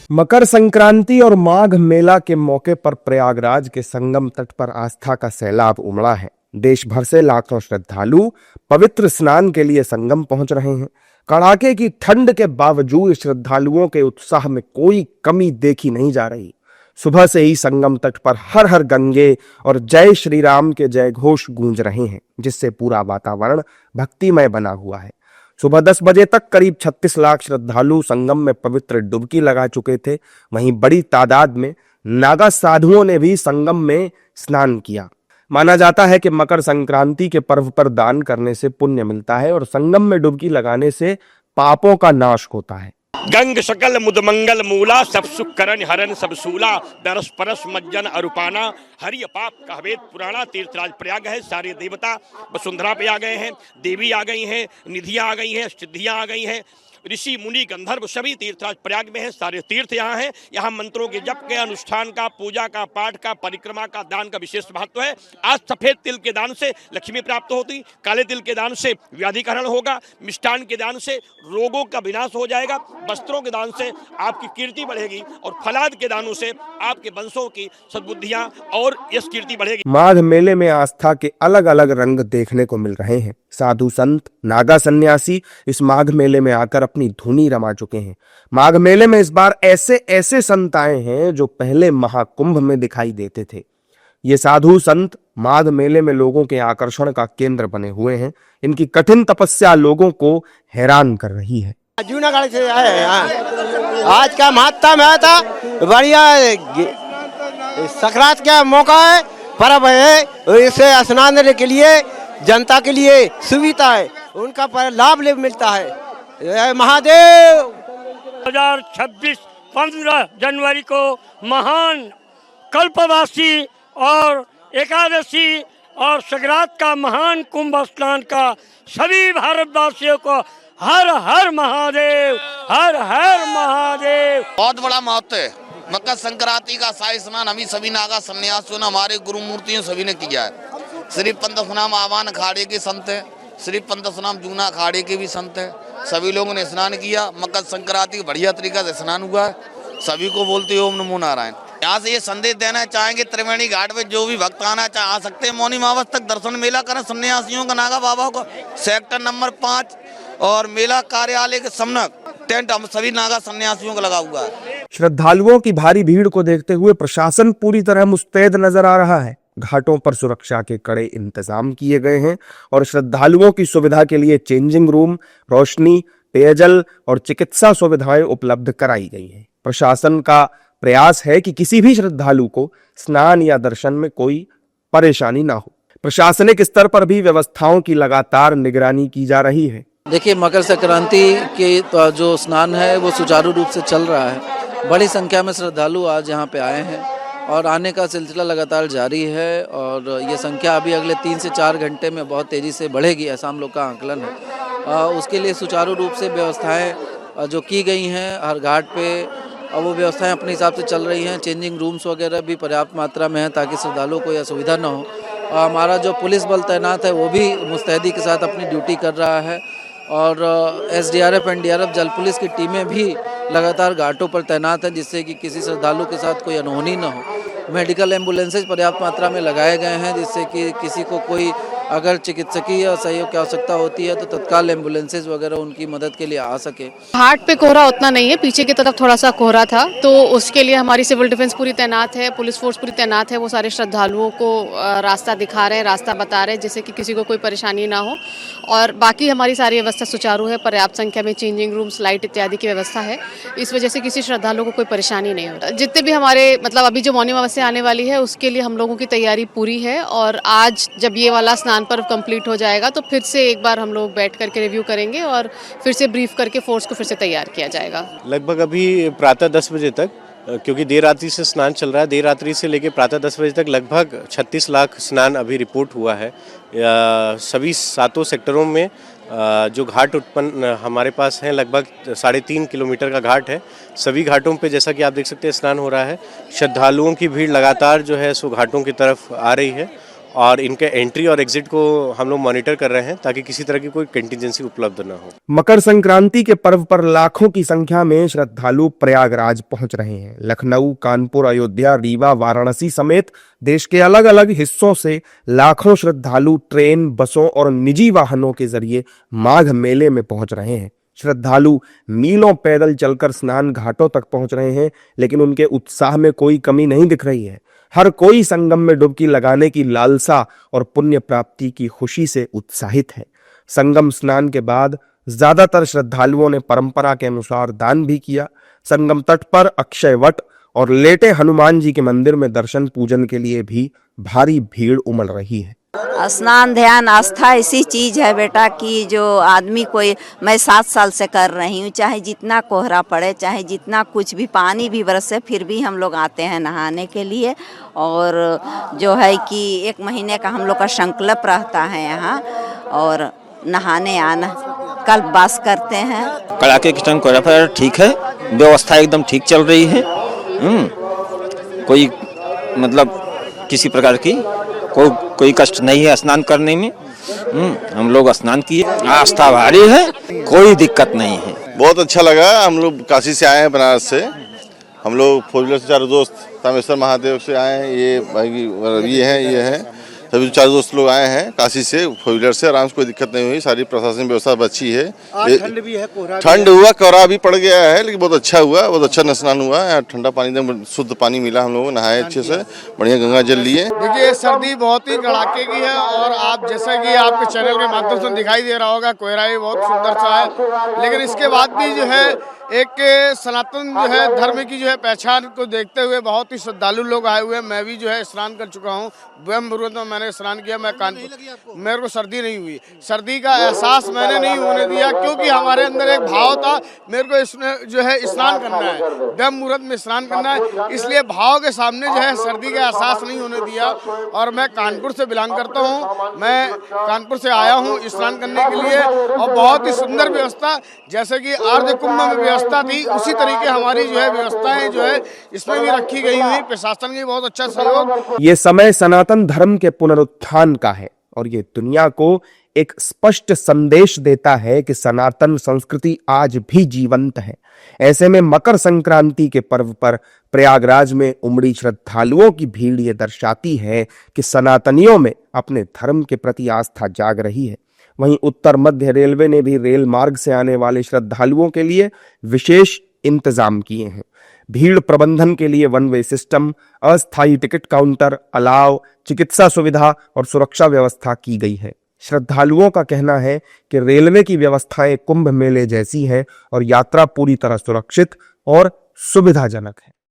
मकर संक्रांति और माघ मेला के मौके पर प्रयागराज के संगम तट पर आस्था का सैलाब उमड़ा है। देश भर से लाखों श्रद्धालु पवित्र स्नान के लिए संगम पहुंच रहे हैं। कड़ाके की ठंड के बावजूद श्रद्धालुओं के उत्साह में कोई कमी देखी नहीं जा रही। सुबह से ही संगम तट पर हर हर गंगे और जय श्री राम के जय घोष गूंज रहे हैं, जिससे पूरा वातावरण भक्तिमय बना हुआ है। सुबह 10 बजे तक करीब 36 लाख श्रद्धालु संगम में पवित्र डुबकी लगा चुके थे। वहीं बड़ी तादाद में नागा साधुओं ने भी संगम में स्नान किया। माना जाता है कि मकर संक्रांति के पर्व पर दान करने से पुण्य मिलता है और संगम में डुबकी लगाने से पापों का नाश होता है। गंग सकल मुदमंगल मूला सब सुख करण हरन सब सूला दरस परस मज्जन अरुपाना हरि पाप कहवेद पुराना। तीर्थराज प्रयाग है। सारे देवता वसुंधरा पे आ गए हैं, देवी आ गई हैं, निधियां आ गई हैं, सिद्धियां आ गई हैं, ऋषि मुनि गंधर्व सभी तीर्थराज प्रयाग में है। सारे तीर्थ यहाँ हैं। यहाँ मंत्रों के जप के, अनुष्ठान का, पूजा का, पाठ का, परिक्रमा का, दान का विशेष महत्व है। आज सफेद तिल के दान से लक्ष्मी प्राप्त होती, काले तिल के दान से व्याधिकरण होगा, मिष्टान के दान से रोगों का विनाश हो जाएगा, वस्त्रों के दान से आपकी कीर्ति बढ़ेगी और फलाद के दानों से आपके वंशों की सद्बुद्धियां और यश कीर्ति बढ़ेगी। माघ मेले में आस्था के अलग अलग रंग देखने को मिल रहे हैं। साधु संत, नागा सन्यासी इस माघ मेले में आकर अपनी धुनी रमा चुके हैं। माघ मेले में इस बार ऐसे ऐसे संत आए हैं जो पहले महाकुंभ में दिखाई देते थे। ये साधु संत माघ मेले में लोगों के आकर्षण का केंद्र बने हुए हैं। इनकी कठिन तपस्या लोगों को हैरान कर रही है। जूनागढ़ से आए हैं। आज का महत्तम है था बढ़िया संक्रांत का मौका है, पर्व है। इसे स्नान के लिए जनता के लिए सुविधा है, उनका लाभ मिलता है। महादेव 2026 15 जनवरी को महान कल्पवासी और एकादशी और संक्रांत का महान कुंभ स्नान का सभी भारतवासियों को हर हर महादेव, हर हर महादेव। बहुत बड़ा महत्व है। मकर संक्रांति का शाही स्नान हम सभी नागा सन्यासियों ने, हमारे गुरु मूर्तियों सभी ने किया है। श्री पंत सुनाम आवान अखाड़े के संत है, श्री पंत सुनाम जूना अखाड़े के भी संत है। सभी लोगों ने स्नान किया। मकर संक्रांति बढ़िया तरीका से स्नान हुआ है। सभी को बोलते ओम नमो नारायण। यहाँ से ये संदेश देना चाहेंगे, त्रिवेणी घाट पे जो भी भक्त आना चाहे आ सकते हैं। मौनी मावस तक दर्शन मेला करें सन्यासियों का, नागा बाबा को। सेक्टर नंबर 5 और मेला कार्यालय के सामने टेंट हम सभी नागा सन्यासियों का लगा हुआ है। श्रद्धालुओं की भारी भीड़ को देखते हुए प्रशासन पूरी तरह मुस्तैद नजर आ रहा है। घाटों पर सुरक्षा के कड़े इंतजाम किए गए हैं और श्रद्धालुओं की सुविधा के लिए चेंजिंग रूम, रोशनी, पेयजल और चिकित्सा सुविधाएं उपलब्ध कराई गई हैं। प्रशासन का प्रयास है कि किसी भी श्रद्धालु को स्नान या दर्शन में कोई परेशानी ना हो। प्रशासनिक स्तर पर भी व्यवस्थाओं की लगातार निगरानी की जा रही है। देखिए, मकर संक्रांति के जो स्नान है वो सुचारू रूप से चल रहा है। बड़ी संख्या में श्रद्धालु आज यहाँ पे आए हैं और आने का सिलसिला लगातार जारी है और ये संख्या अभी अगले 3 से 4 घंटे में बहुत तेज़ी से बढ़ेगी, ऐसा हम लोग का आकलन है। उसके लिए सुचारू रूप से व्यवस्थाएं जो की गई हैं हर घाट पे, वो व्यवस्थाएं अपने हिसाब से चल रही हैं। चेंजिंग रूम्स वगैरह भी पर्याप्त मात्रा में हैं ताकि श्रद्धालुओं को यह सुविधा न हो। हमारा जो पुलिस बल तैनात है वो भी मुस्तैदी के साथ अपनी ड्यूटी कर रहा है और SDRF, NDRF, जल पुलिस की टीमें भी लगातार घाटों पर तैनात हैं, जिससे कि किसी श्रद्धालु के साथ कोई अनहोनी न हो। मेडिकल एम्बुलेंसेज पर्याप्त मात्रा में लगाए गए हैं, जिससे कि किसी को कोई अगर चिकित्सकीय सहयोग की आवश्यकता होती है तो तत्काल एम्बुलेंसेज वगैरह उनकी मदद के लिए आ सके। घाट पे कोहरा उतना नहीं है, पीछे की तरफ थोड़ा सा कोहरा था, तो उसके लिए हमारी सिविल डिफेंस पूरी तैनात है, पुलिस फोर्स पूरी तैनात है। वो सारे श्रद्धालुओं को रास्ता दिखा रहे हैं, रास्ता बता रहे हैं, जिससे कि किसी को कोई परेशानी ना हो। और बाकी हमारी सारी व्यवस्था सुचारू है। पर्याप्त संख्या में चेंजिंग रूम्स, लाइट इत्यादि की व्यवस्था है। इस वजह से किसी श्रद्धालु को कोई परेशानी नहीं होता। जितने भी हमारे अभी जो मौनी अमावस्या आने वाली है उसके लिए हम लोगों की तैयारी पूरी है और आज जब ये वाला स्नान पर्व कंप्लीट हो जाएगा तो फिर से एक बार हम लोग बैठ करके रिव्यू करेंगे और फिर से ब्रीफ करके फोर्स को फिर से तैयार किया जाएगा। लगभग अभी प्रातः 10 बजे तक, क्योंकि देर रात्रि से स्नान चल रहा है, देर रात्रि से लेकर प्रातः 10 बजे तक लगभग 36 लाख स्नान अभी रिपोर्ट हुआ है। सभी 7 सेक्टरों में जो घाट उत्पन्न हमारे पास हैं, लगभग 3.5 किलोमीटर का घाट है। सभी घाटों पे जैसा कि आप देख सकते हैं स्नान हो रहा है। श्रद्धालुओं की भीड़ लगातार जो है सो घाटों की तरफ आ रही है और इनके एंट्री और एग्जिट को हम लोग मॉनिटर कर रहे हैं ताकि किसी तरह की कोई कंटिजेंसी उपलब्ध न हो। मकर संक्रांति के पर्व पर लाखों की संख्या में श्रद्धालु प्रयागराज पहुंच रहे हैं। लखनऊ, कानपुर, अयोध्या, रीवा, वाराणसी समेत देश के अलग अलग हिस्सों से लाखों श्रद्धालु ट्रेन, बसों और निजी वाहनों के जरिए माघ मेले में पहुंच रहे हैं। श्रद्धालु मीलों पैदल चलकर स्नान घाटों तक पहुंच रहे हैं, लेकिन उनके उत्साह में कोई कमी नहीं दिख रही है। हर कोई संगम में डुबकी लगाने की लालसा और पुण्य प्राप्ति की खुशी से उत्साहित है। संगम स्नान के बाद ज्यादातर श्रद्धालुओं ने परंपरा के अनुसार दान भी किया। संगम तट पर अक्षय वट और लेटे हनुमान जी के मंदिर में दर्शन पूजन के लिए भी भारी भीड़ उमड़ रही है। स्नान, ध्यान, आस्था ऐसी चीज है बेटा कि जो आदमी कोई, मैं 7 साल से कर रही हूँ, चाहे जितना कोहरा पड़े, चाहे जितना कुछ भी पानी भी बरसे, फिर भी हम लोग आते हैं नहाने के लिए। और जो है कि 1 महीने का हम लोग का संकल्प रहता है यहाँ, और नहाने आना कल्पवास करते हैं। कड़ाके की ठंड कोहरा पर ठीक है, व्यवस्था एकदम ठीक चल रही है। कोई मतलब किसी प्रकार की कोई कष्ट नहीं है स्नान करने में। हम लोग स्नान किए, आस्था भारी है, कोई दिक्कत नहीं है। बहुत अच्छा लगा। हम लोग काशी से आए हैं, बनारस से। हम लोग 4 व्हीलर से 4 दोस्त रामेश्वर महादेव से आए हैं। ये भाई ये हैं सभी 4 दोस्त लोग आए हैं काशी से 4 व्हीलर से। आराम से, कोई दिक्कत नहीं हुई। सारी प्रशासन व्यवस्था अच्छी है। ठंड भी है, ठंड हुआ, कोहरा भी पड़ गया है, लेकिन बहुत अच्छा हुआ, बहुत अच्छा स्नान हुआ। ठंडा पानी, एकदम शुद्ध पानी मिला। हम लोगों को नहाए अच्छे से, बढ़िया गंगा जल लिए। देखिए, सर्दी बहुत ही कड़ाके की है, और आप जैसा कि आपके चैनल के माध्यम से दिखाई दे रहा होगा, कोहरा भी बहुत सुंदर सा है। लेकिन इसके बाद भी जो है एक सनातन जो है धर्म की जो है पहचान को देखते हुए बहुत ही श्रद्धालु लोग आए हुए हैं। मैं भी जो है स्नान कर चुका हूँ, ब्रह्म मुहूर्त में मैंने स्नान किया। मैं कानपुर, मेरे को सर्दी नहीं हुई। सर्दी का एहसास मैंने नहीं होने दिया, क्योंकि हमारे अंदर एक भाव था, मेरे को इसमें जो है स्नान करना है, ब्रह्म मुहूर्त में स्नान करना है। इसलिए भाव के सामने जो है सर्दी का एहसास नहीं होने दिया। और मैं कानपुर से बिलोंग करता हूँ, मैं कानपुर से आया हूँ स्नान करने के लिए, और बहुत ही सुंदर व्यवस्था, जैसे कि अर्ध कुंभ में व्यवस्था थी, उसी तरीके हमारी जो है व्यवस्थाएं जो है इसमें भी रखी गई हुई। प्रशासन की बहुत अच्छा सहयोग। ये समय सनातन धर्म के पुनरुत्थान का है, और ये दुनिया को एक स्पष्ट संदेश देता है कि सनातन संस्कृति आज भी जीवंत है। ऐसे में मकर संक्रांति के पर्व पर प्रयागराज में उमड़ी श्रद्धालुओं की भीड़ ये दर्शाती है कि सनातनियों में अपने धर्म के प्रति आस्था जाग रही है। वहीं उत्तर मध्य रेलवे ने भी रेल मार्ग से आने वाले श्रद्धालुओं के लिए विशेष इंतजाम किए हैं। भीड़ प्रबंधन के लिए 1 वे सिस्टम, अस्थायी टिकट काउंटर, अलाव, चिकित्सा सुविधा और सुरक्षा व्यवस्था की गई है। श्रद्धालुओं का कहना है कि रेलवे की व्यवस्थाएं कुंभ मेले जैसी हैं और यात्रा पूरी तरह सुरक्षित और सुविधाजनक है।